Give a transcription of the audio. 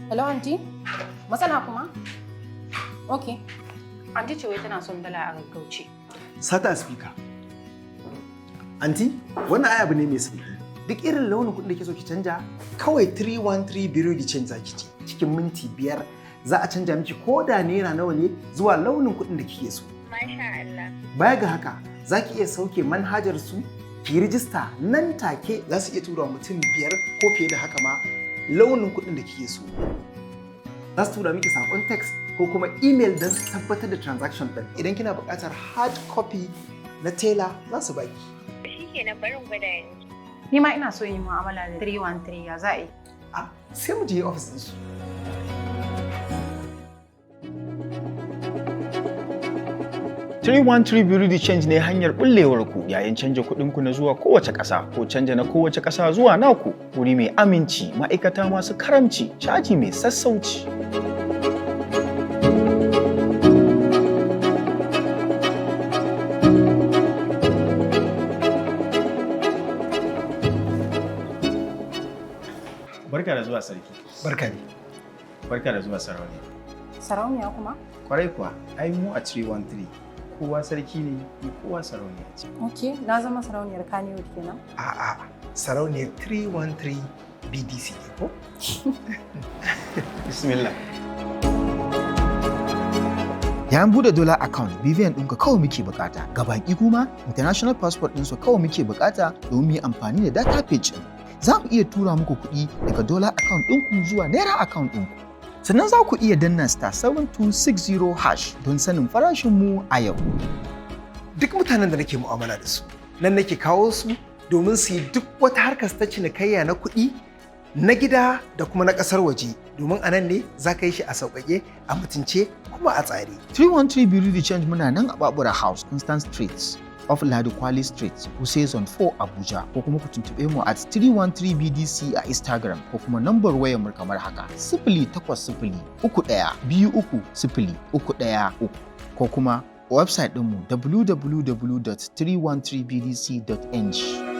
Hello, aunty? Matsala kuma? Okay. Aunty ce wai tana son dala a gaggauce. Sata speaker. Aunty, wannan ai abu ne mai sauki. Duk irin launin kuɗin da ke so ki canja, kawai 313 Bureau de Change zaki ci. Cikin minti 5 za a canja miki ko da naira nawa ne zuwa launin kuɗin da kike so. Masha Allah. Baya ga haka, za ki iya sauke manhajar su ki rijista nan take za su iya tura mutum 5 ko fiye da haka ma launin kuɗin da kike so. Za su tura miki saƙon text ko kuma email don su tabbatar da transaction ɗin. Idan kina buƙatar hard copy na tela za su baki. Shi kenan barin gwada yanzu. Ni ma ina so yin mu'amala da 313 ya za a yi. Sai mu je ofis ɗinsu. Bureau de Change ne hanyar bullewar ku yayin canja kuɗin ku na zuwa kowace ƙasa ko canja na kowace ƙasa zuwa naku. Wuri mai aminci, ma'aikata masu karamci, caji mai sassauci. Barka da zuwa sarki. Barka ne. Barka da zuwa sarauniya. Sarauniya kuma? Kwarai kuwa, ai mu a 313 kowa sarki ne, mu kowa sarauniya ce. Okay, na zama sarauniyar Kannywood kenan. A'a, sarauniyar 313 BDC ne ko? Bismillah. Yayin bude dollar account, BVN ɗinka kawai muke bukata. Ga baki kuma, international passport ɗinsu kawai muke bukata domin mu yi amfani da data page ɗin. Za mu iya tura muku kuɗi daga dollar account ɗinku zuwa naira account ɗinku. Sannan za ku iya danna *7260# don sanin farashinmu a yau. Duk mutanen da nake mu'amala da su, nan nake kawo su domin su yi duk wata harkar ta cinikayya na kuɗi, na gida da kuma na ƙasar waje. Domin a nan ne za ka yi shi a sauƙaƙe, a mutunce kuma a tsare. 313 Bureau de Change muna nan a Babura House, Constant Street, off Ladi Kwali Street, Wuse Zone 4 Abuja, ko kuma ku tuntuɓe mu at 313 BDC a Instagram ko kuma nambar wayar mu kamar haka: 08031230313 ko kuma website ɗinmu www.313bdc.ng.